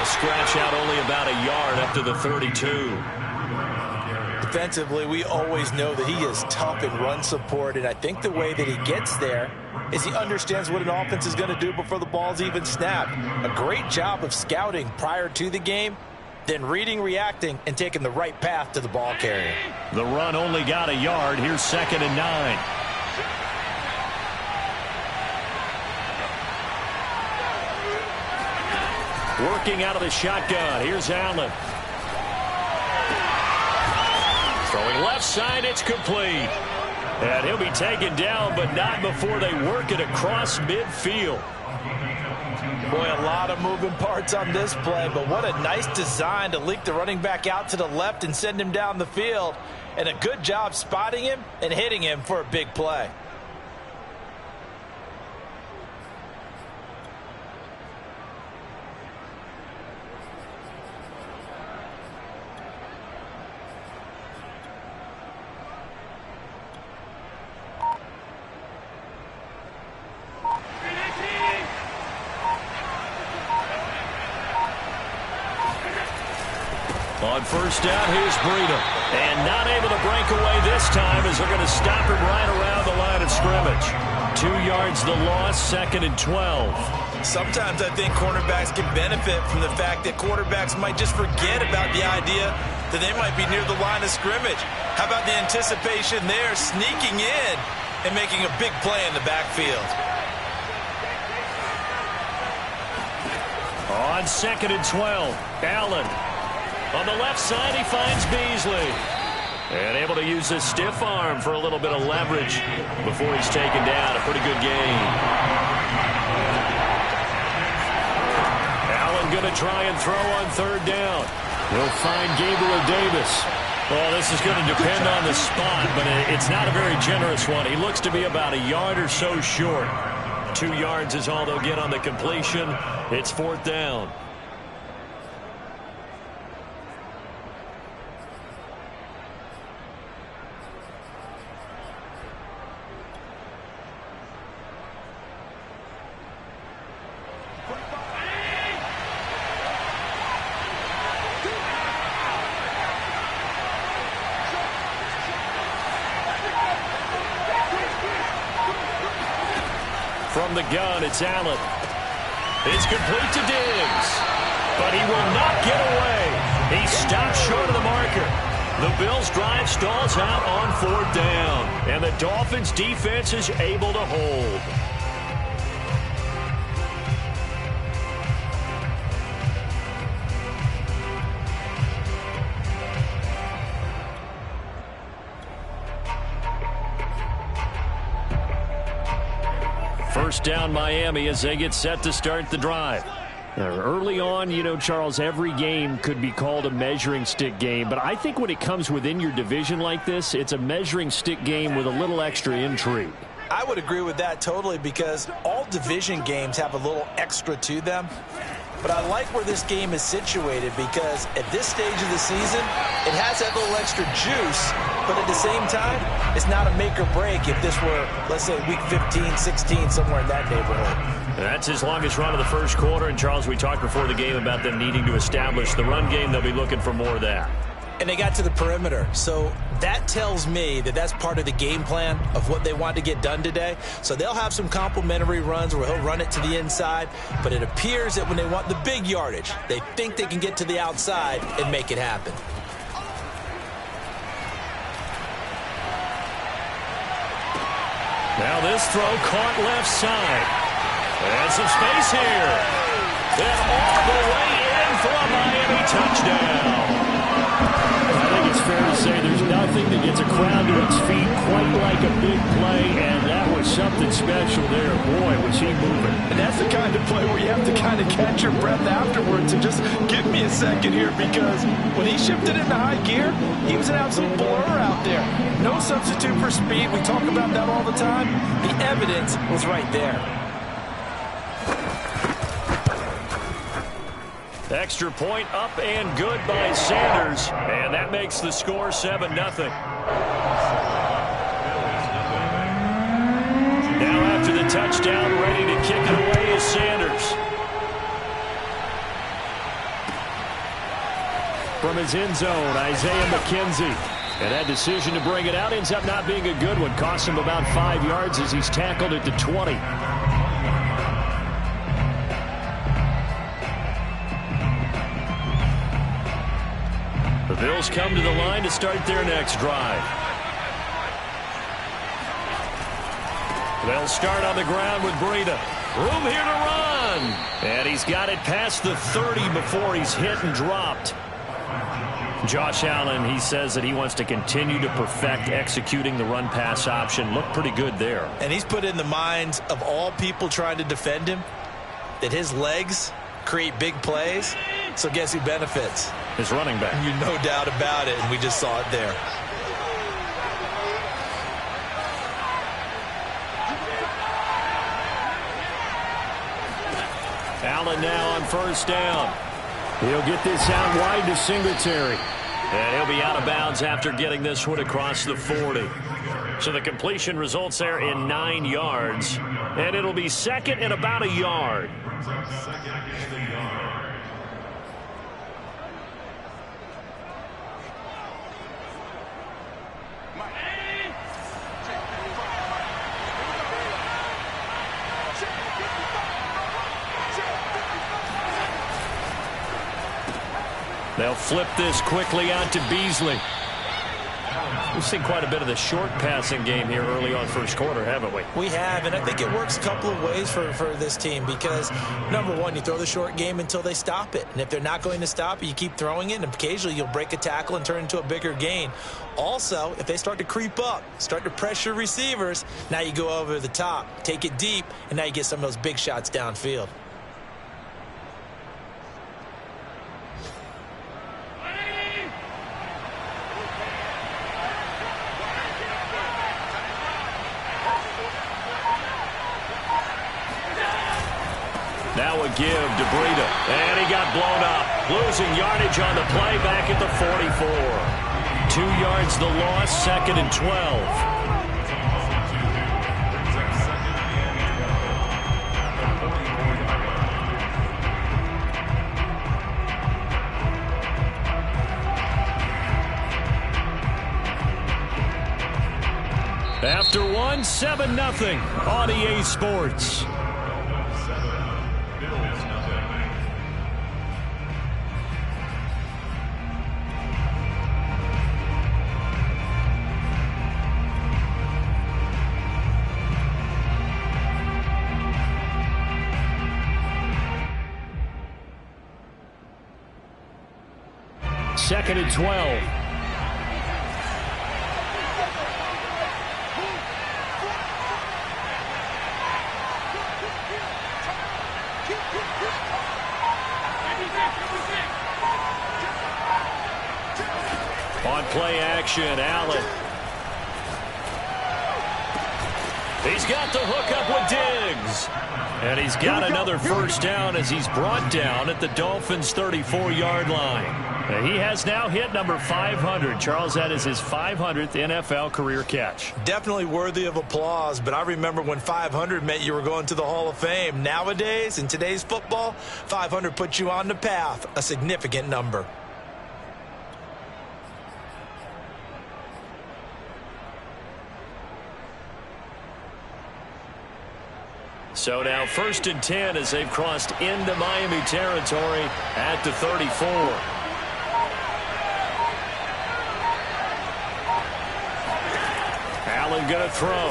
They'll scratch out only about a yard up to the 32. Defensively, we always know that he is tough in run support, and I think the way that he gets there is he understands what an offense is going to do before the ball's even snapped. A great job of scouting prior to the game, then reading, reacting, and taking the right path to the ball carrier. The run only got a yard. Here's 2nd and 9. Working out of the shotgun. Here's Allen. Throwing left side, it's complete. And he'll be taken down, but not before they work it across midfield. Boy, a lot of moving parts on this play, but what a nice design to leak the running back out to the left and send him down the field. And a good job spotting him and hitting him for a big play. On first down, here's Breida. And not able to break away this time as they're going to stop him right around the line of scrimmage. 2 yards the loss, 2nd and 12. Sometimes I think cornerbacks can benefit from the fact that quarterbacks might just forget about the idea that they might be near the line of scrimmage. How about the anticipation there, sneaking in and making a big play in the backfield? On 2nd and 12, Allen. On the left side, he finds Beasley. And able to use his stiff arm for a little bit of leverage before he's taken down. A pretty good game. Allen going to try and throw on 3rd down. He'll find Gabriel Davis. Well, this is going to depend on the spot, but it's not a very generous one. He looks to be about a yard or so short. 2 yards is all they'll get on the completion. It's 4th down. From the gun, it's Allen. It's complete to Diggs. But he will not get away. He stops short of the marker. The Bills' drive stalls out on 4th down. And the Dolphins' defense is able to hold. First down, Miami, as they get set to start the drive. Early on, you know, Charles, every game could be called a measuring stick game. But I think when it comes within your division like this, it's a measuring stick game with a little extra intrigue. I would agree with that totally, because all division games have a little extra to them. But I like where this game is situated, because at this stage of the season, it has that little extra juice, but at the same time, it's not a make or break if this were, let's say, week 15, 16, somewhere in that neighborhood. That's his longest run of the first quarter. And, Charles, we talked before the game about them needing to establish the run game. They'll be looking for more of that. And they got to the perimeter. So that tells me that that's part of the game plan of what they want to get done today. So they'll have some complimentary runs where he'll run it to the inside. But it appears that when they want the big yardage, they think they can get to the outside and make it happen. Now this throw caught left side. And some space here. Then all the way in for a Miami touchdown. I think it's fair to say there's nothing that gets a crowd to its feet quite like a big play, and that was something special there. Boy, was he moving. And that's the kind of play where you have to kind of catch your breath afterwards and just give me a second here, because when he shifted into high gear, he was an absolute blur out there. No substitute for speed. We talk about that all the time. The evidence was right there. Extra point up and good by Sanders. And that makes the score 7-0. Now after the touchdown, ready to kick it away is Sanders. from his end zone, Isaiah McKenzie. And that decision to bring it out ends up not being a good one. Costs him about 5 yards as he's tackled at the 20. The Bills come to the line to start their next drive. They'll start on the ground with Breida. Room here to run. And he's got it past the 30 before he's hit and dropped. Josh Allen, he says that he wants to continue to perfect executing the run-pass option. Looked pretty good there. And he's put in the minds of all people trying to defend him that his legs create big plays. So guess who benefits? His running back. You no doubt about it, and we just saw it there. Allen now on first down. He'll get this out wide to Singletary. And he'll be out of bounds after getting this one across the 40. So the completion results there in 9 yards. And it'll be second and about a yard. They'll flip this quickly out to Beasley. We've seen quite a bit of the short passing game here early on first quarter, haven't we? We have, and I think it works a couple of ways for this team because, number one, you throw the short game until they stop it. And if they're not going to stop it, you keep throwing it, and occasionally you'll break a tackle and turn into a bigger gain. Also, if they start to creep up, start to pressure receivers, now you go over the top, take it deep, and now you get some of those big shots downfield. Now a give to Breida. And he got blown up. Losing yardage on the play back at the 44. 2 yards the loss, second and 12. After one, 7-0 on EA Sports. Second and 12. On play action, Allen. He's got the hook up with Diggs. And he's got another first down as he's brought down at the Dolphins' 34-yard line. He has now hit number 500. Charles, that is his 500th NFL career catch. Definitely worthy of applause, but I remember when 500 meant you were going to the Hall of Fame. Nowadays, in today's football, 500 puts you on the path, a significant number. So now first and 10 as they've crossed into Miami territory at the 34. Allen going to throw.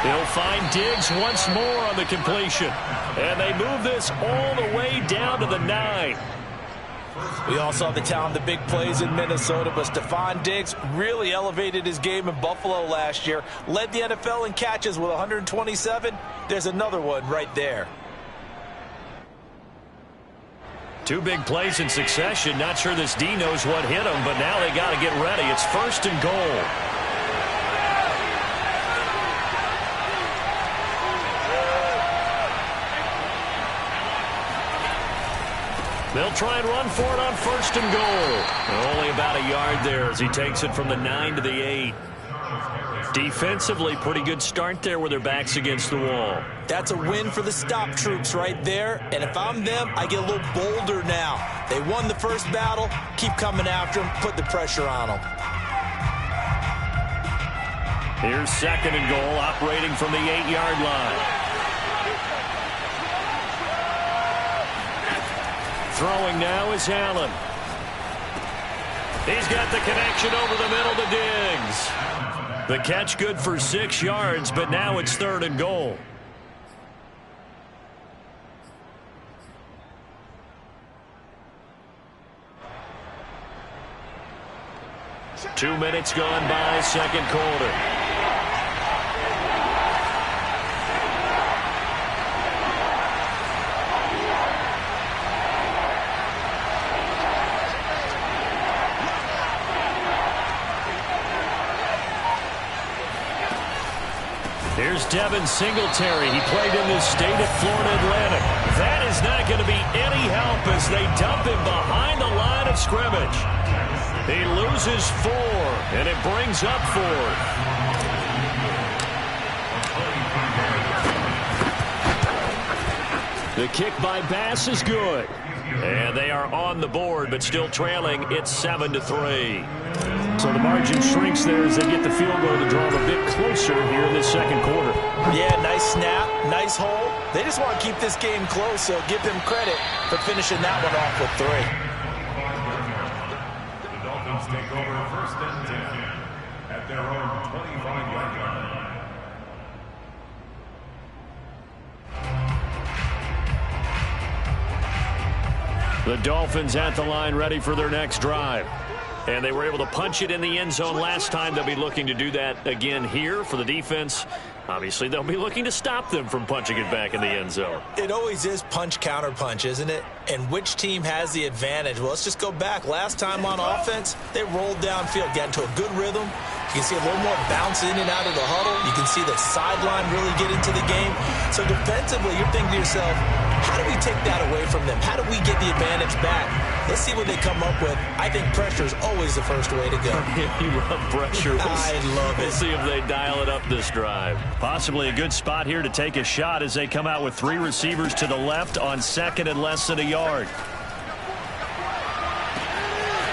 He'll find Diggs once more on the completion. And they move this all the way down to the 9. We all saw the talent, the big plays in Minnesota, but Stephon Diggs really elevated his game in Buffalo last year. Led the NFL in catches with 127. There's another one right there. 2 big plays in succession. Not sure this D knows what hit him, but now they got to get ready. It's first and goal. They'll try and run for it on first and goal. Only about a yard there as he takes it from the 9 to the 8. Defensively, pretty good start there with their backs against the wall. That's a win for the stop troops right there. And if I'm them, I get a little bolder now. They won the first battle. Keep coming after them. Put the pressure on them. Here's 2nd and goal, operating from the 8-yard line. Throwing now is Allen. He's got the connection over the middle to Diggs. The catch good for 6 yards, but now it's 3rd and goal. Two minutes gone by, second quarter. Here's Devin Singletary. He played in the state of Florida Atlantic. That is not going to be any help as they dump him behind the line of scrimmage. He loses 4, and it brings up 4th. The kick by Bass is good. And they are on the board, but still trailing. It's 7-3. So the margin shrinks there as they get the field goal to draw them a bit closer here in this second quarter. Yeah, nice snap, nice hole. They just want to keep this game close, so give them credit for finishing that one off with 3. The Dolphins take over 1st and 10 at their own 25-yard line. The Dolphins at the line ready for their next drive. And they were able to punch it in the end zone last time. They'll be looking to do that again here for the defense. Obviously, they'll be looking to stop them from punching it back in the end zone. It always is punch, counter punch, isn't it? And which team has the advantage? Well, let's just go back. Last time on offense, they rolled downfield, got into a good rhythm. You can see a little more bounce in and out of the huddle. You can see the sideline really get into the game. So defensively, you're thinking to yourself, how do we take that away from them? How do we get the advantage back? Let's see what they come up with. I think pressure is always the first way to go. You love pressure. I love it. We'll see if they dial it up this drive. Possibly a good spot here to take a shot as they come out with 3 receivers to the left on 2nd and less than a yard.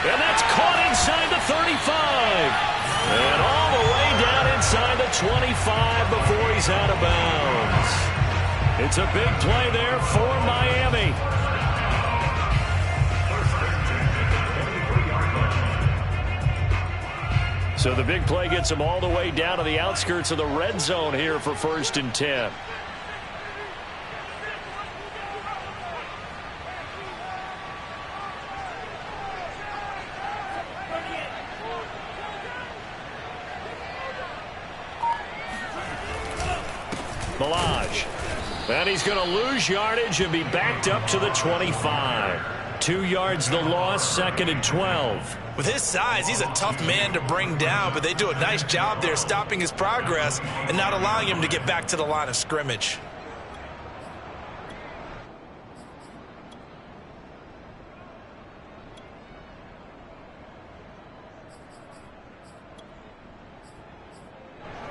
And that's caught inside the 35. And all the way down inside the 25 before he's out of bounds. It's a big play there for Miami. So the big play gets him all the way down to the outskirts of the red zone here for 1st and 10. Balaj. And he's going to lose yardage and be backed up to the 25. 2 yards the loss, 2nd and 12. With his size, he's a tough man to bring down, but they do a nice job there stopping his progress and not allowing him to get back to the line of scrimmage.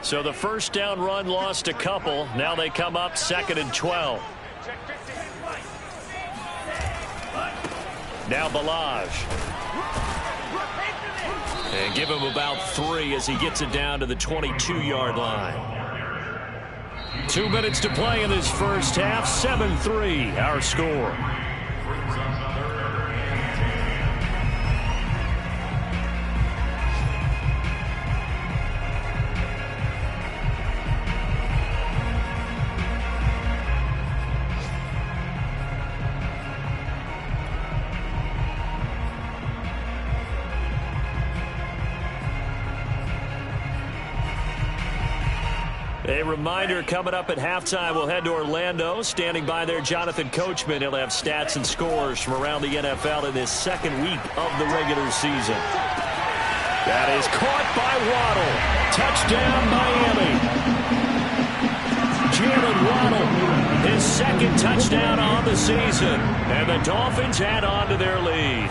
So the first down run lost a couple. Now they come up 2nd and 12. Now Balaj. And give him about 3 as he gets it down to the 22-yard line. 2 minutes to play in this first half. 7-3 our score. A reminder, coming up at halftime, we'll head to Orlando. Standing by there, Jonathan Coachman. He'll have stats and scores from around the NFL in this second week of the regular season. That is caught by Waddle. Touchdown, Miami. Jalen Waddle, his second touchdown on the season. And the Dolphins add on to their lead.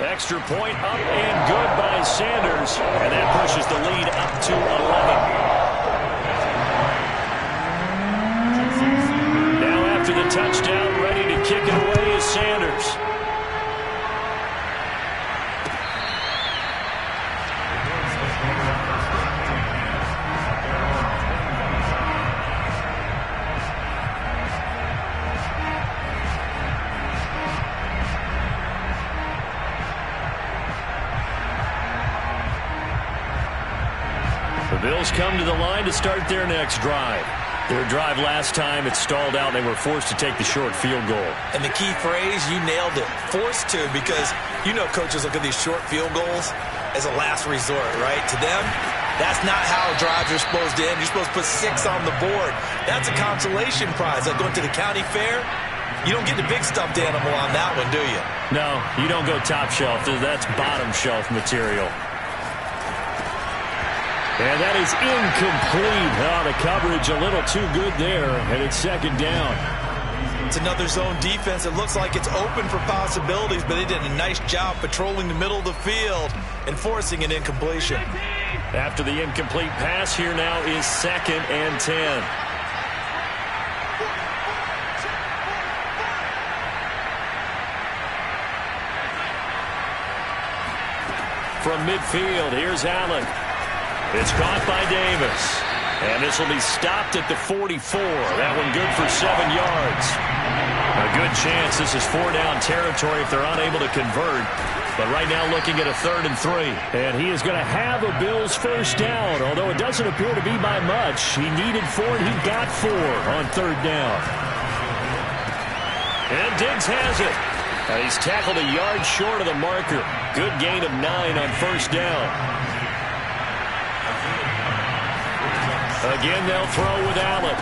Extra point up and good by Sanders. And that pushes the lead up to 11. Now after the touchdown, ready to kick it away is Sanders. The Bills come to the line to start their next drive. Their drive last time, it stalled out, and they were forced to take the short field goal. And the key phrase, you nailed it, forced to, because you know coaches look at these short field goals as a last resort, right? To them, that's not how drives are supposed to end. You're supposed to put 6 on the board. That's a consolation prize. Like going to the county fair, you don't get the big stuffed animal on that one, do you? No, you don't go top shelf. That's bottom shelf material. And that is incomplete. Oh, the coverage a little too good there, and it's second down. It's another zone defense. It looks like it's open for possibilities, but they did a nice job patrolling the middle of the field and forcing an incompletion. After the incomplete pass, here now is 2nd and 10. From midfield, here's Allen. It's caught by Davis. And this will be stopped at the 44. That one good for 7 yards. A good chance this is 4-down territory if they're unable to convert. But right now looking at a 3rd and 3. And he is going to have a Bills first down, although it doesn't appear to be by much. He needed 4 and he got 4 on 3rd down. And Diggs has it. He's tackled a yard short of the marker. Good gain of 9 on 1st down. Again, they'll throw with Allen.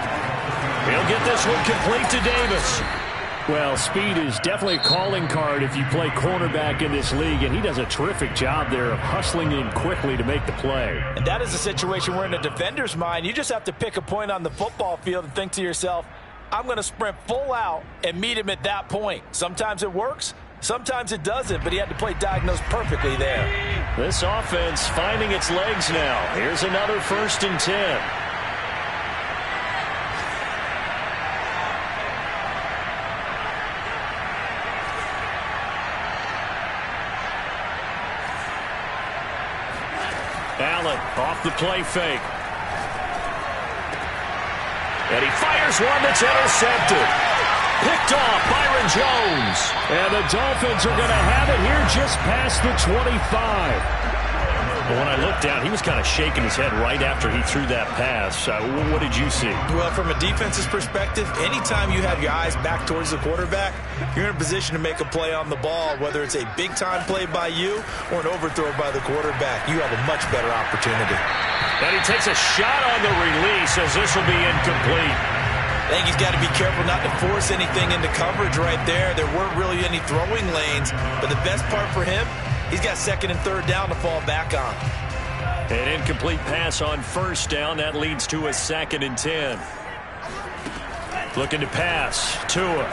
He'll get this one complete to Davis. Well, speed is definitely a calling card if you play cornerback in this league, and he does a terrific job there of hustling in quickly to make the play. And that is a situation where in a defender's mind, you just have to pick a point on the football field and think to yourself, I'm going to sprint full out and meet him at that point. Sometimes it works, sometimes it doesn't, but he had to play diagnosed perfectly there. This offense finding its legs now. Here's another 1st and 10. Allen off the play fake. And he fires one that's intercepted. Picked off Byron Jones. And the Dolphins are going to have it here just past the 25. Well, when I looked down, he was kind of shaking his head right after he threw that pass. What did you see? Well, from a defense's perspective, anytime you have your eyes back towards the quarterback, you're in a position to make a play on the ball, whether it's a big-time play by you or an overthrow by the quarterback. You have a much better opportunity. And he takes a shot on the release as this will be incomplete. I think he's got to be careful not to force anything into coverage right there. There weren't really any throwing lanes, but the best part for him, he's got 2nd and 3rd down to fall back on. An incomplete pass on 1st down. That leads to a 2nd and 10. Looking to pass. Tua.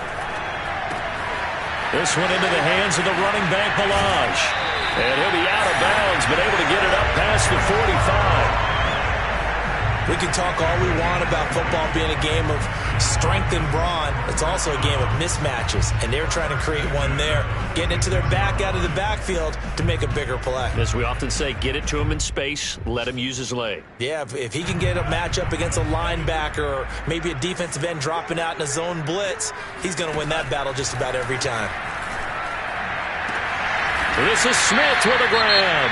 This one into the hands of the running back, Balaj. And he'll be out of bounds, but able to get it up past the 45. We can talk all we want about football being a game of strength and brawn. It's also a game of mismatches, and they're trying to create one there, getting it to their back out of the backfield to make a bigger play. As we often say, get it to him in space, let him use his leg. Yeah, if he can get a matchup against a linebacker or maybe a defensive end dropping out in a zone blitz, he's going to win that battle just about every time. This is Smith with a grab.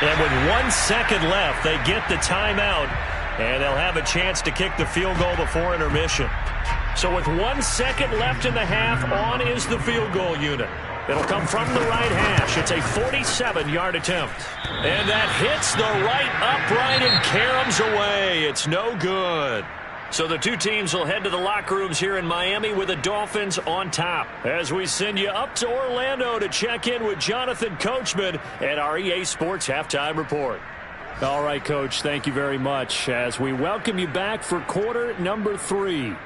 And with 1 second left, they get the timeout. And they'll have a chance to kick the field goal before intermission. So with 1 second left in the half, on is the field goal unit. It'll come from the right hash. It's a 47-yard attempt. And that hits the right upright and caroms away. It's no good. So the two teams will head to the locker rooms here in Miami with the Dolphins on top. As we send you up to Orlando to check in with Jonathan Coachman at our EA Sports Halftime Report. All right, Coach, thank you very much as we welcome you back for quarter number 3.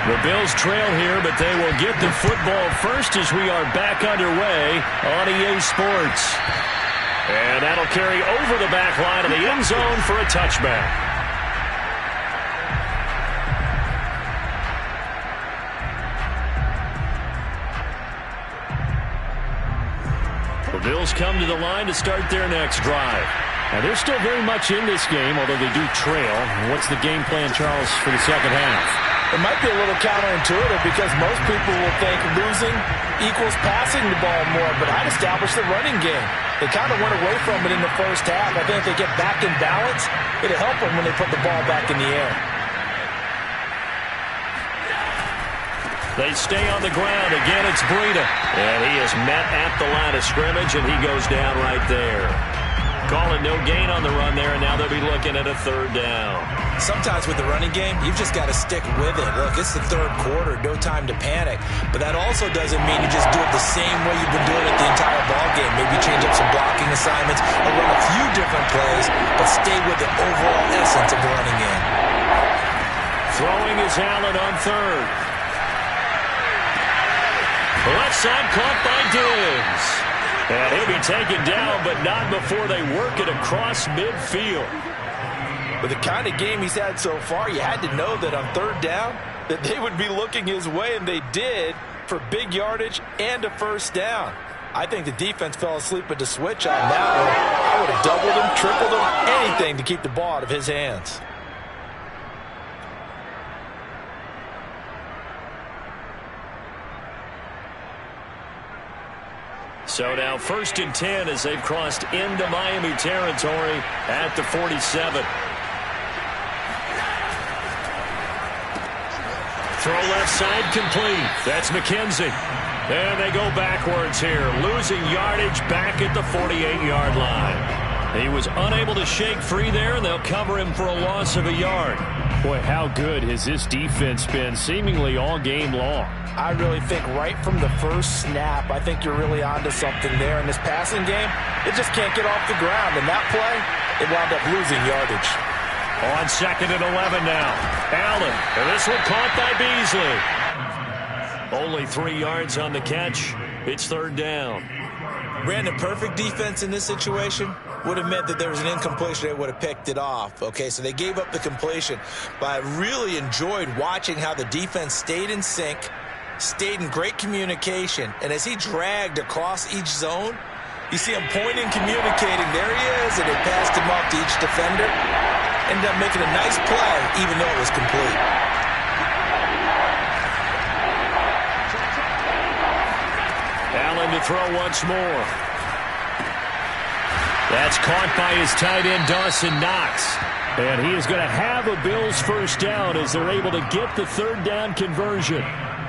The Bills trail here, but they will get the football first as we are back underway on EA Sports. And that'll carry over the back line of the end zone for a touchback. The Bills come to the line to start their next drive. Now, they're still very much in this game, although they do trail. What's the game plan, Charles, for the second half? It might be a little counterintuitive because most people will think losing equals passing the ball more, but I'd establish the running game. They kind of went away from it in the first half. I think if they get back in balance, it'll help them when they put the ball back in the air. They stay on the ground. Again, it's Breida. And he is met at the line of scrimmage, and he goes down right there. Calling no gain on the run there, and now they'll be looking at a third down. Sometimes with the running game, you've just got to stick with it. Look, it's the third quarter, no time to panic. But that also doesn't mean you just do it the same way you've been doing it the entire ball game. Maybe change up some blocking assignments or run a few different plays, but stay with the overall essence of the running game. Throwing is Allen on third. Left side caught by Diggs. And he'll be taken down, but not before they work it across midfield. With the kind of game he's had so far, you had to know that on third down that they would be looking his way, and they did, for big yardage and a first down. I think the defense fell asleep at the switch on that one. I would have doubled him, tripled him, anything to keep the ball out of his hands. So now 1st and 10 as they've crossed into Miami territory at the 47. Throw left side complete. That's McKenzie. And they go backwards here, losing yardage back at the 48-yard line. He was unable to shake free there, and they'll cover him for a loss of a yard. Boy, how good has this defense been seemingly all game long? I really think right from the first snap, I think you're really onto something there in this passing game. It just can't get off the ground. And that play, it wound up losing yardage. On 2nd and 11 now. Allen, and this one caught by Beasley. Only 3 yards on the catch. It's third down. Brandon, perfect defense in this situation would have meant that there was an incompletion. They would have picked it off. Okay, so they gave up the completion. But I really enjoyed watching how the defense stayed in sync, stayed in great communication, and as he dragged across each zone, you see him pointing, communicating. There he is, and they passed him off to each defender. Ended up making a nice play, even though it was complete. Allen to throw once more. That's caught by his tight end, Dawson Knox. And he is going to have a Bills first down as they're able to get the third down conversion.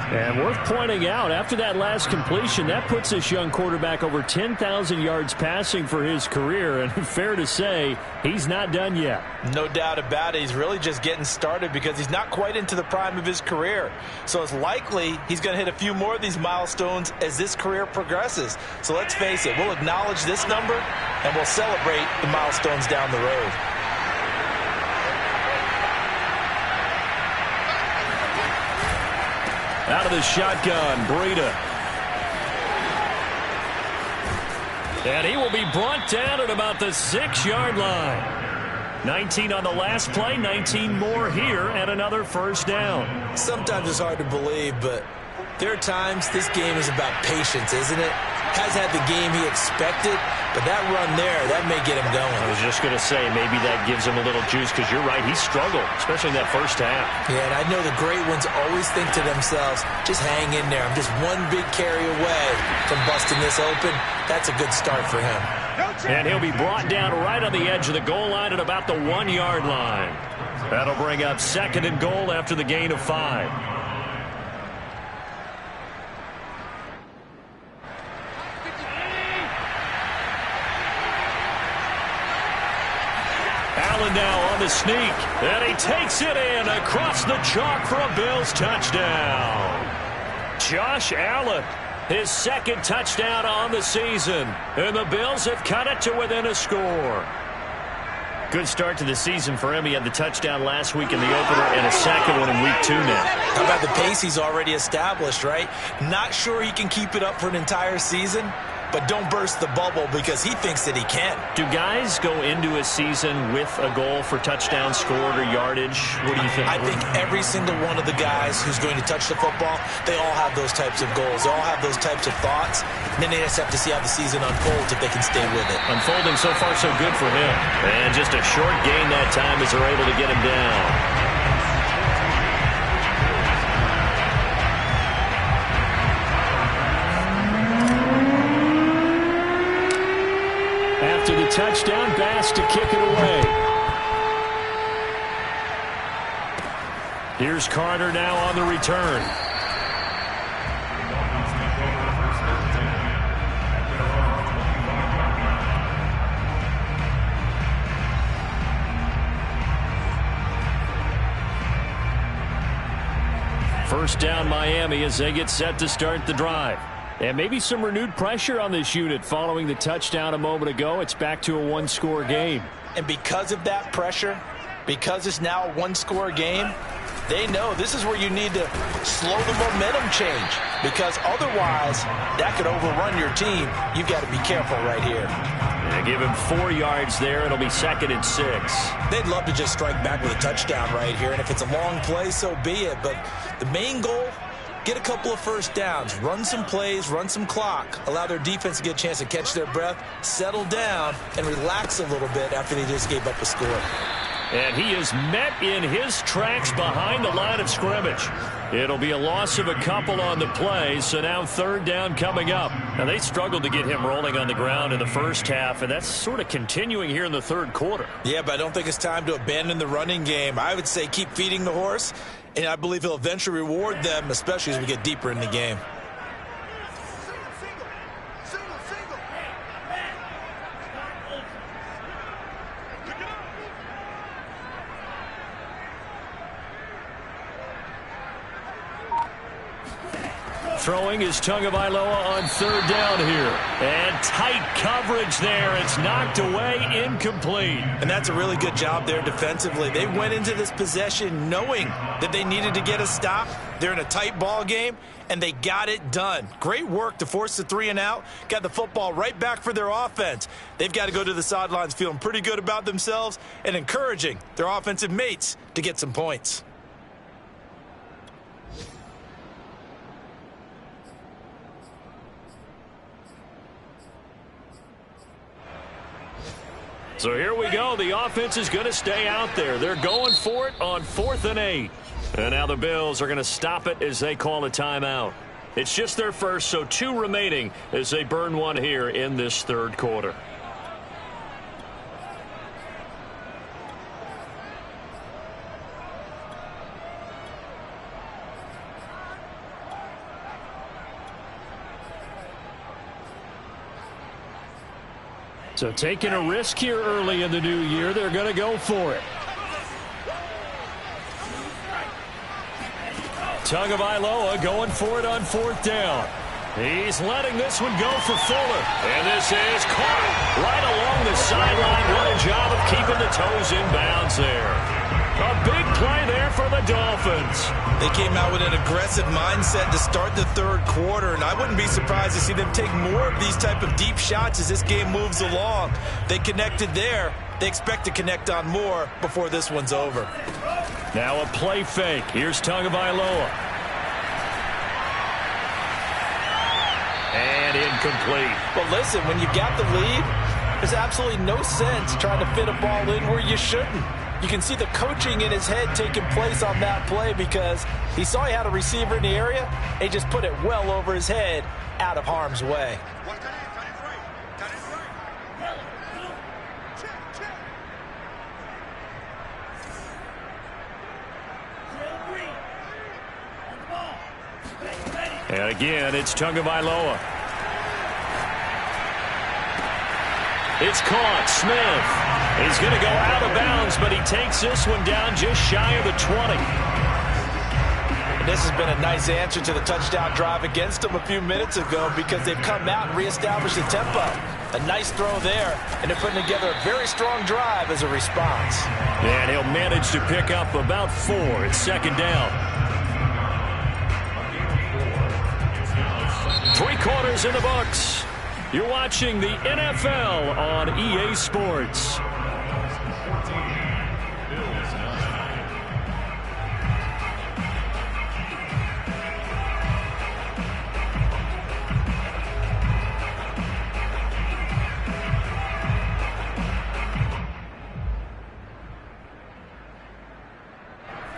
And worth pointing out, after that last completion, that puts this young quarterback over 10,000 yards passing for his career. And fair to say, he's not done yet. No doubt about it. He's really just getting started because he's not quite into the prime of his career. So it's likely he's going to hit a few more of these milestones as this career progresses. So let's face it, we'll acknowledge this number and we'll celebrate the milestones down the road. Out of the shotgun, Breida. And he will be brought down at about the 6-yard line. 19 on the last play, 19 more here, and another first down. Sometimes it's hard to believe, but there are times this game is about patience, isn't it? Has had the game he expected, but that run there, that may get him going. I was just going to say, maybe that gives him a little juice, because you're right, he struggled, especially in that first half. Yeah, and I know the great ones always think to themselves, just hang in there. I'm just one big carry away from busting this open. That's a good start for him. And he'll be brought down right on the edge of the goal line at about the 1-yard line. That'll bring up 2nd and goal after the gain of 5. Allen now on the sneak, and he takes it in across the chalk for a Bills touchdown. Josh Allen, his 2nd touchdown on the season, and the Bills have cut it to within a score. Good start to the season for him. He had the touchdown last week in the opener and a second one in week 2 now. How about the pace he's already established, right? Not sure he can keep it up for an entire season, but don't burst the bubble because he thinks that he can. Do guys go into a season with a goal for touchdown scored or yardage? What do you think? I think every single one of the guys who's going to touch the football, they all have those types of goals. They all have those types of thoughts. And then they just have to see how the season unfolds if they can stay with it. Unfolding so far so good for him. And just a short gain that time as they're able to get him down. After the touchdown, Bass to kick it away. Here's Carter now on the return. First down Miami as they get set to start the drive. And maybe some renewed pressure on this unit following the touchdown a moment ago. It's back to a one-score game. And because of that pressure, because it's now a one-score game, they know this is where you need to slow the momentum change. Because otherwise, that could overrun your team. You've got to be careful right here. And give him 4 yards there. It'll be 2nd and 6. They'd love to just strike back with a touchdown right here. And if it's a long play, so be it. But the main goal, get a couple of first downs, run some plays, run some clock, allow their defense to get a chance to catch their breath, settle down, and relax a little bit after they just gave up a score. And he is met in his tracks behind the line of scrimmage. It'll be a loss of a couple on the play, so now 3rd down coming up. Now, they struggled to get him rolling on the ground in the first half, and that's sort of continuing here in the 3rd quarter. Yeah, but I don't think it's time to abandon the running game. I would say keep feeding the horse, and I believe he'll eventually reward them, especially as we get deeper in the game. Throwing is Tagovailoa on 3rd down here. And tight coverage there. It's knocked away, incomplete. And that's a really good job there defensively. They went into this possession knowing that they needed to get a stop. They're in a tight ball game, and they got it done. Great work to force the 3 and out. Got the football right back for their offense. They've got to go to the sidelines feeling pretty good about themselves and encouraging their offensive mates to get some points. So here we go. The offense is going to stay out there. They're going for it on 4th and 8. And now the Bills are going to stop it as they call a timeout. It's just their first, so 2 remaining as they burn one here in this 3rd quarter. So taking a risk here early in the new year, they're going to go for it. Tagovailoa going for it on 4th down. He's letting this one go for Fuller. And this is caught right along the sideline. What a job of keeping the toes in bounds there. A big play there for the Dolphins. They came out with an aggressive mindset to start the 3rd quarter, and I wouldn't be surprised to see them take more of these type of deep shots as this game moves along. They connected there. They expect to connect on more before this one's over. Now a play fake. Here's Tagovailoa. And incomplete. Well, listen, when you've got the lead, there's absolutely no sense trying to fit a ball in where you shouldn't. You can see the coaching in his head taking place on that play because he saw he had a receiver in the area and he just put it well over his head out of harm's way. And again, it's Tagovailoa. It's caught. Smith. He's going to go out of bounds, but he takes this one down just shy of the 20. And this has been a nice answer to the touchdown drive against them a few minutes ago because they've come out and reestablished the tempo. A nice throw there, and they're putting together a very strong drive as a response. And he'll manage to pick up about 4. It's second down. 3 quarters in the books. You're watching the NFL on EA Sports.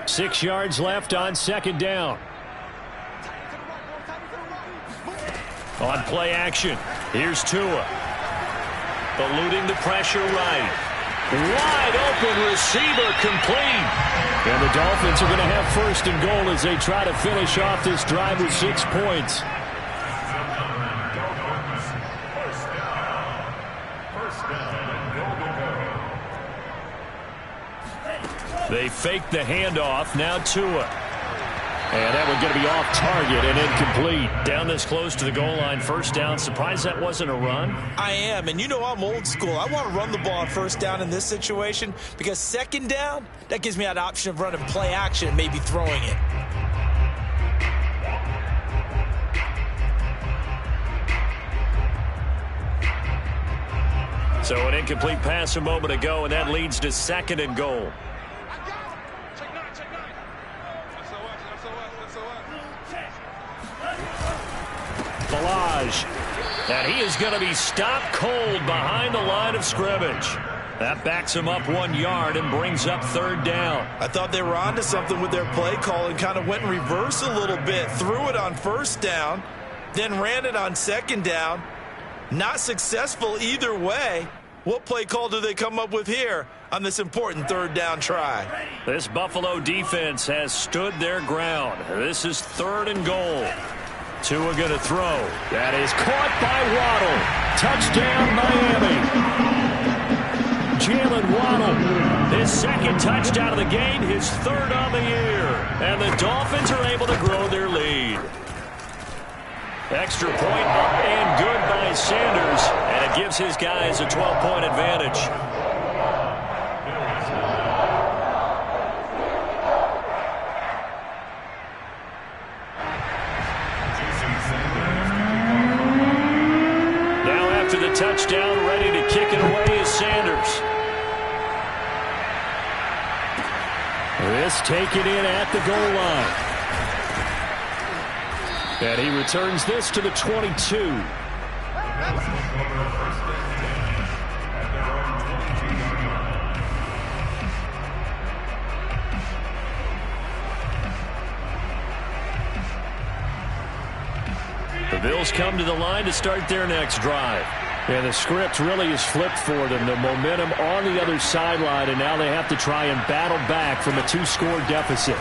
Six yards left on second down. On play action, here's Tua. Eluding the pressure right. Wide open receiver complete. And the Dolphins are going to have first and goal as they try to finish off this drive with 6 points. They fake the handoff. Now Tua. And that one's going to be off target and incomplete. Down this close to the goal line. First down. Surprised that wasn't a run? I am. And you know I'm old school. I want to run the ball on first down in this situation because second down, that gives me that option of running play action and maybe throwing it. So an incomplete pass a moment ago, and that leads to second and goal. And he is going to be stopped cold behind the line of scrimmage. That backs him up 1 yard and brings up third down. I thought they were onto something with their play call and kind of went in reverse a little bit. Threw it on first down, then ran it on second down. Not successful either way. What play call do they come up with here on this important third down try? This Buffalo defense has stood their ground. This is third and goal. Tua going to throw. That is caught by Waddle. Touchdown, Miami. Jalen Waddle, his second touchdown of the game, his third on the year. And the Dolphins are able to grow their lead. Extra point up and good by Sanders. And it gives his guys a 12-point advantage. To the touchdown, ready to kick it away is Sanders. This taken in at the goal line. And he returns this to the 22. The Bills come to the line to start their next drive. And the script really is flipped for them. The momentum on the other sideline, and now they have to try and battle back from a 2-score deficit.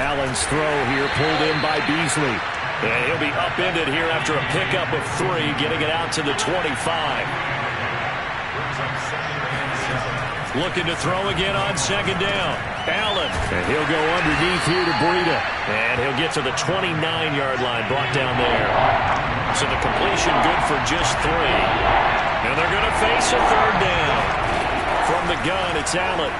Allen's throw here pulled in by Beasley. And he'll be upended here after a pickup of 3, getting it out to the 25. Looking to throw again on second down. Allen, and he'll go underneath here to Breida. And he'll get to the 29-yard line, brought down there. So the completion good for just 3. And they're going to face a third down. From the gun, it's Allen.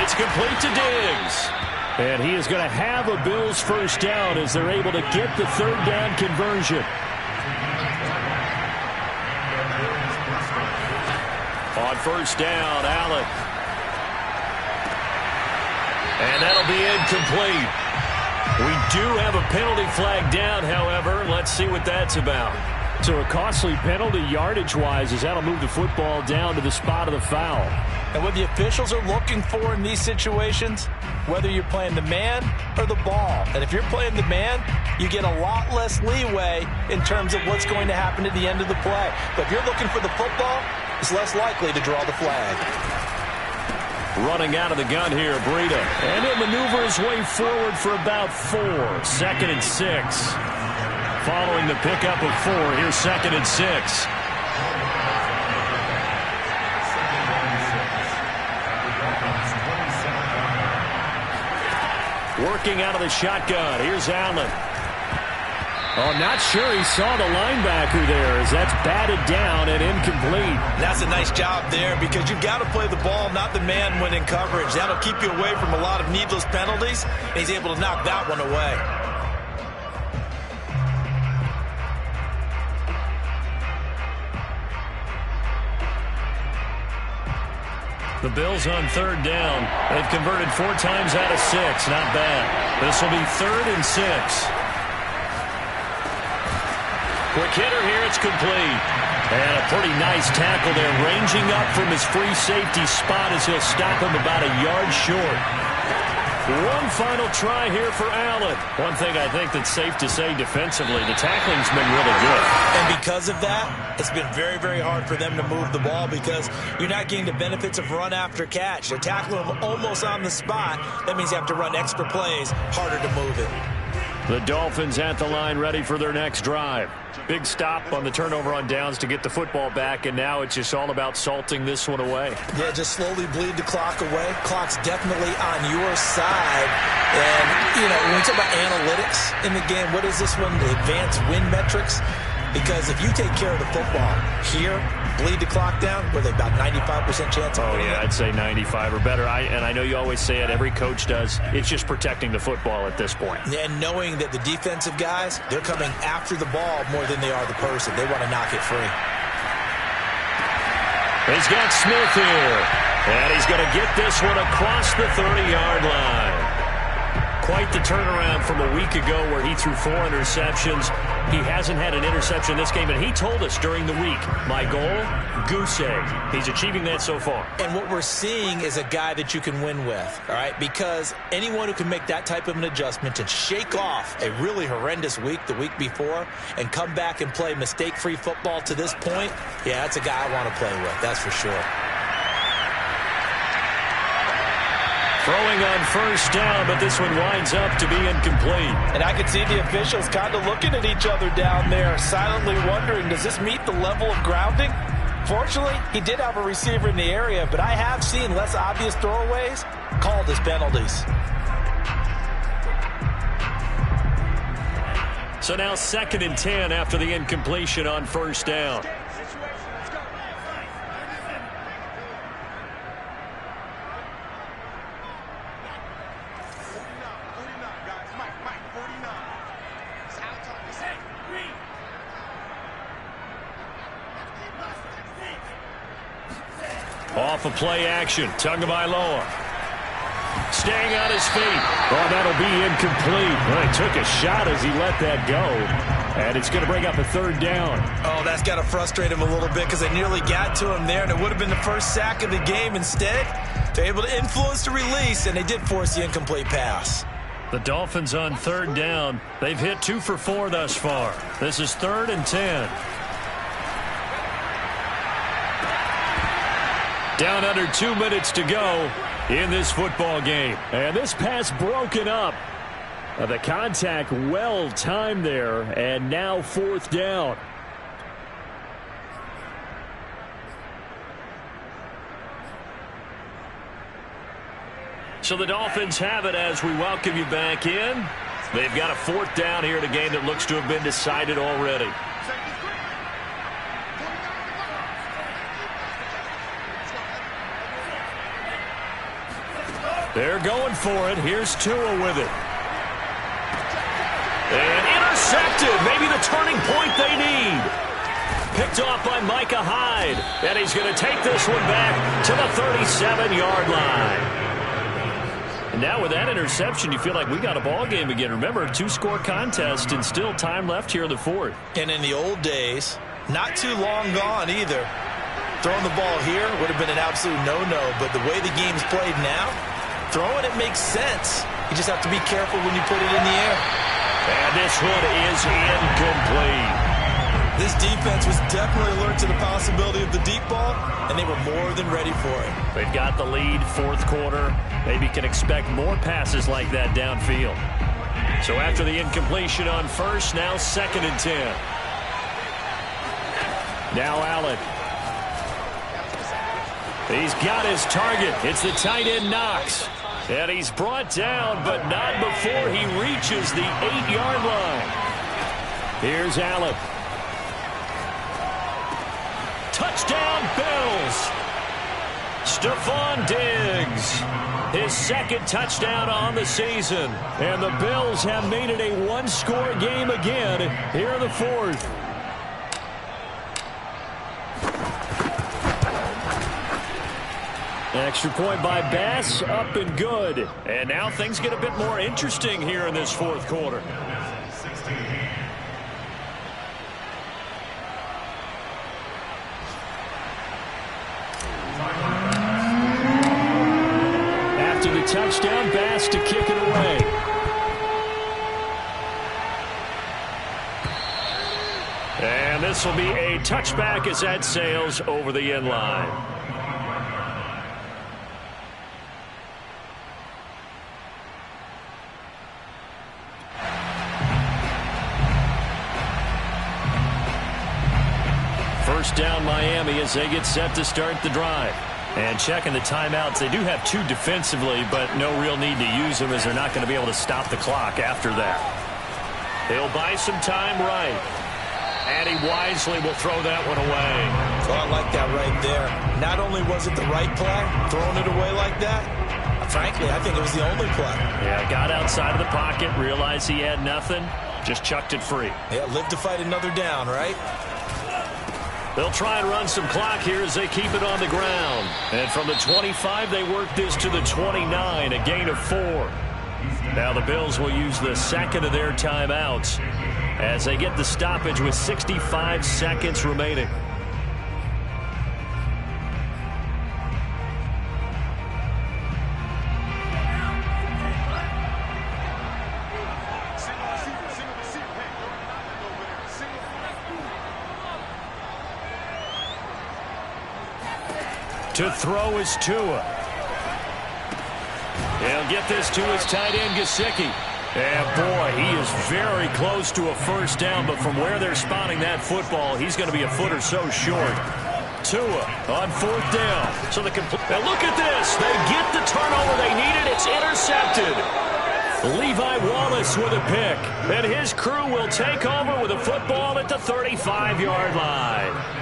It's complete to Diggs. And he is going to have a Bills first down as they're able to get the third down conversion. On first down, Allen. And that'll be incomplete. We do have a penalty flag down, however. Let's see what that's about. So a costly penalty yardage-wise as that'll move the football down to the spot of the foul. And what the officials are looking for in these situations, whether you're playing the man or the ball. And if you're playing the man, you get a lot less leeway in terms of what's going to happen at the end of the play. But if you're looking for the football, it's less likely to draw the flag. Running out of the gun here, Breida. And he'll maneuver his way forward for about 4. 2nd and 6. Following the pickup of 4, here's 2nd and 6. Working out of the shotgun. Here's Allen. Oh, not sure he saw the linebacker there as that's batted down and incomplete. That's a nice job there because you've got to play the ball, not the man when in coverage. That'll keep you away from a lot of needless penalties, and he's able to knock that one away. The Bills on third down. They've converted 4 times out of 6. Not bad. This will be 3rd and 6. Quick hitter here, it's complete. And a pretty nice tackle there, ranging up from his free safety spot as he'll stop him about a yard short. One final try here for Allen. One thing I think that's safe to say defensively, the tackling's been really good. And because of that, it's been very, very hard for them to move the ball because you're not getting the benefits of run after catch. They're tackling him almost on the spot. That means you have to run extra plays, harder to move it. The Dolphins at the line ready for their next drive. Big stop on the turnover on downs to get the football back, and now it's just all about salting this one away. Yeah, just slowly bleed the clock away. Clock's definitely on your side. And, you know, when we talk about analytics in the game, what is this one? The advanced win metrics? Because if you take care of the football here, bleed the clock down, with about 95% chance of winning. Oh, yeah, I'd say 95 or better. And I know you always say it, every coach does. It's just protecting the football at this point. And knowing that the defensive guys, they're coming after the ball more than they are the person. They want to knock it free. He's got Smith here. And he's going to get this one across the 30-yard line. Quite the turnaround from a week ago where he threw 4 interceptions. He hasn't had an interception this game, and he told us during the week, my goal, goose egg. He's achieving that so far. And what we're seeing is a guy that you can win with, all right? Because anyone who can make that type of an adjustment and shake off a really horrendous week the week before and come back and play mistake-free football to this point, yeah, that's a guy I want to play with, that's for sure. Throwing on first down, but this one winds up to be incomplete. And I could see the officials kind of looking at each other down there, silently wondering, does this meet the level of grounding? Fortunately, he did have a receiver in the area, but I have seen less obvious throwaways called as penalties. So now 2nd and 10 after the incompletion on first down. Off of play action, Tagovailoa. Staying on his feet. Oh, that'll be incomplete. Well, he took a shot as he let that go. And it's going to bring up a 3rd down. Oh, that's got to frustrate him a little bit because they nearly got to him there, and it would have been the first sack of the game. Instead, they're able to influence the release, and they did force the incomplete pass. The Dolphins on 3rd down. They've hit 2 for 4 thus far. This is 3rd and 10. Down under 2 minutes to go in this football game. And this pass broken up. The contact well timed there, and now 4th down. So the Dolphins have it as we welcome you back in. They've got a 4th down here in a game that looks to have been decided already. They're going for it. Here's Tua with it. And intercepted. Maybe the turning point they need. Picked off by Micah Hyde. And he's going to take this one back to the 37-yard line. And now with that interception, you feel like we got a ball game again. Remember, 2-score contest and still time left here in the 4th. And in the old days, not too long gone either. Throwing the ball here would have been an absolute no-no. But the way the game's played now, throwing it makes sense. You just have to be careful when you put it in the air. And this one is incomplete. This defense was definitely alert to the possibility of the deep ball, and they were more than ready for it. They've got the lead, 4th quarter. Maybe can expect more passes like that downfield. So after the incompletion on first, now 2nd and 10. Now Allen. He's got his target. It's the tight end Knox. And he's brought down, but not before he reaches the 8-yard line. Here's Allen. Touchdown, Bills. Stephon Diggs, his second touchdown on the season. And the Bills have made it a one-score game again here in the fourth. Extra point by Bass, up and good. And now things get a bit more interesting here in this fourth quarter. After the touchdown, Bass to kick it away. And this will be a touchback as that sails over the end line. First down Miami as they get set to start the drive. And checking the timeouts, they do have two defensively, but no real need to use them as they're not going to be able to stop the clock after that. He'll buy some time right. And he wisely will throw that one away. Well, I like that right there. Not only was it the right play, throwing it away like that, frankly, I think it was the only play. Yeah, got outside of the pocket, realized he had nothing, just chucked it free. Yeah, live to fight another down, right? They'll try and run some clock here as they keep it on the ground. And from the 25, they work this to the 29, a gain of 4. Now the Bills will use the second of their timeouts as they get the stoppage with 65 seconds remaining. To throw is Tua. He'll get this to his tight end, Gesicki. And, boy, he is very close to a first down, but from where they're spotting that football, he's going to be a foot or so short. Tua on fourth down. So the now look at this. They get the turnover they needed. It's intercepted. Levi Wallace with a pick. And his crew will take over with a football at the 35-yard line.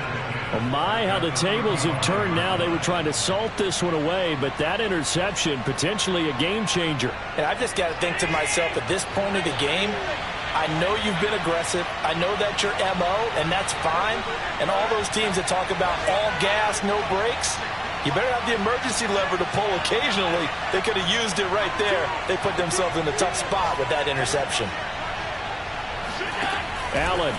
Oh my, how the tables have turned now. They were trying to salt this one away, but that interception, potentially a game changer. And I've just got to think to myself, at this point of the game, I know you've been aggressive. I know that's your MO, and that's fine. And all those teams that talk about all gas, no brakes, you better have the emergency lever to pull occasionally. They could have used it right there. They put themselves in a tough spot with that interception. Allen.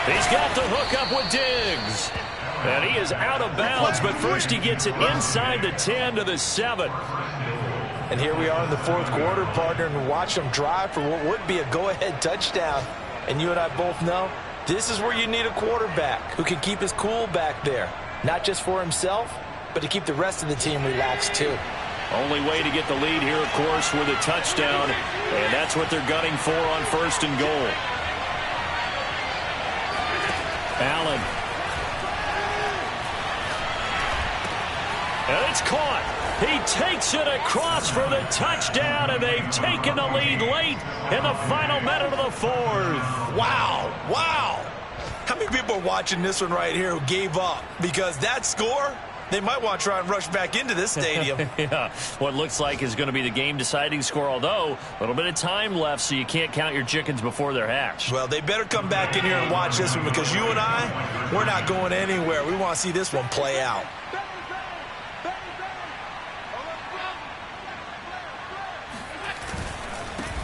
He's got the hook up with Diggs. And he is out of bounds, but first he gets it inside the 10 to the 7. And here we are in the fourth quarter, partner, and watch them drive for what would be a go-ahead touchdown. And you and I both know this is where you need a quarterback who can keep his cool back there. Not just for himself, but to keep the rest of the team relaxed too. Only way to get the lead here, of course, with a touchdown. And that's what they're gunning for on first and goal. Allen. And it's caught. He takes it across for the touchdown, and they've taken the lead late in the final minute of the fourth. Wow. Wow. How many people are watching this one right here who gave up? Because that score, they might want to try and rush back into this stadium. Yeah, what looks like is going to be the game-deciding score, although a little bit of time left, so you can't count your chickens before they're hatched. Well, they better come back in here and watch this one, because you and I, we're not going anywhere. We want to see this one play out.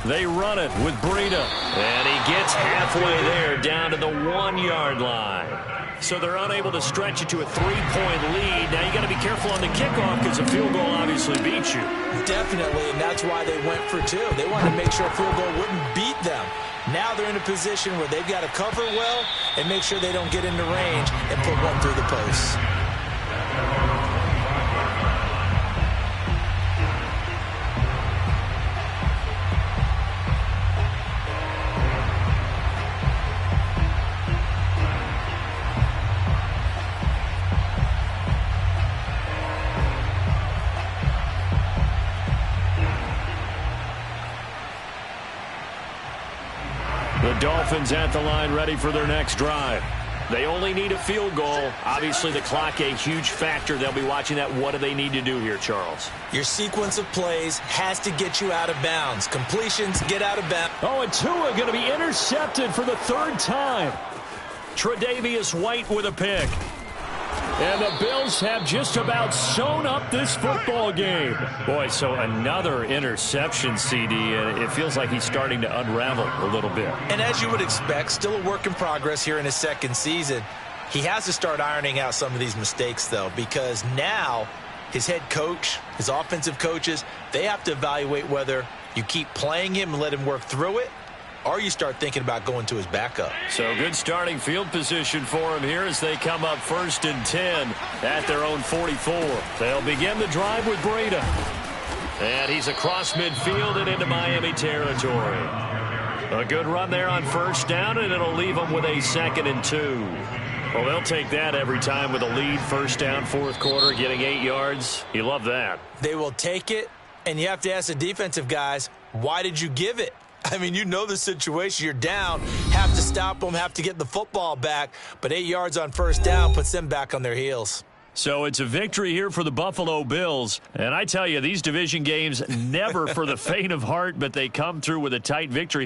They run it with Breida, and he gets halfway there down to the 1-yard line. So they're unable to stretch it to a 3-point lead. Now you got to be careful on the kickoff because a field goal obviously beats you. Definitely, and that's why they went for 2. They wanted to make sure a field goal wouldn't beat them. Now they're in a position where they've got to cover well and make sure they don't get into range and put one through the posts. Dolphins at the line, ready for their next drive. They only need a field goal. Obviously, the clock a huge factor. They'll be watching that. What do they need to do here, Charles? Your sequence of plays has to get you out of bounds. Completions, get out of bounds. Oh, and Tua going to be intercepted for the third time. Tre'Davious White with a pick. And the Bills have just about sewn up this football game. Boy, so another interception, CD, and it feels like he's starting to unravel a little bit. And as you would expect, still a work in progress here in his second season. He has to start ironing out some of these mistakes, though, because now his head coach, his offensive coaches, they have to evaluate whether you keep playing him and let him work through it, or you start thinking about going to his backup. So good starting field position for him here as they come up 1st and 10 at their own 44. They'll begin the drive with Breida. And he's across midfield and into Miami territory. A good run there on 1st down, and it'll leave them with a 2nd and 2. Well, they'll take that every time with a lead. 1st down, 4th quarter, getting 8 yards. You love that. They will take it, and you have to ask the defensive guys, why did you give it? I mean, you know the situation. You're down, have to stop them, have to get the football back, but 8 yards on 1st down puts them back on their heels. So it's a victory here for the Buffalo Bills. And I tell you, these division games never for the faint of heart, but they come through with a tight victory here.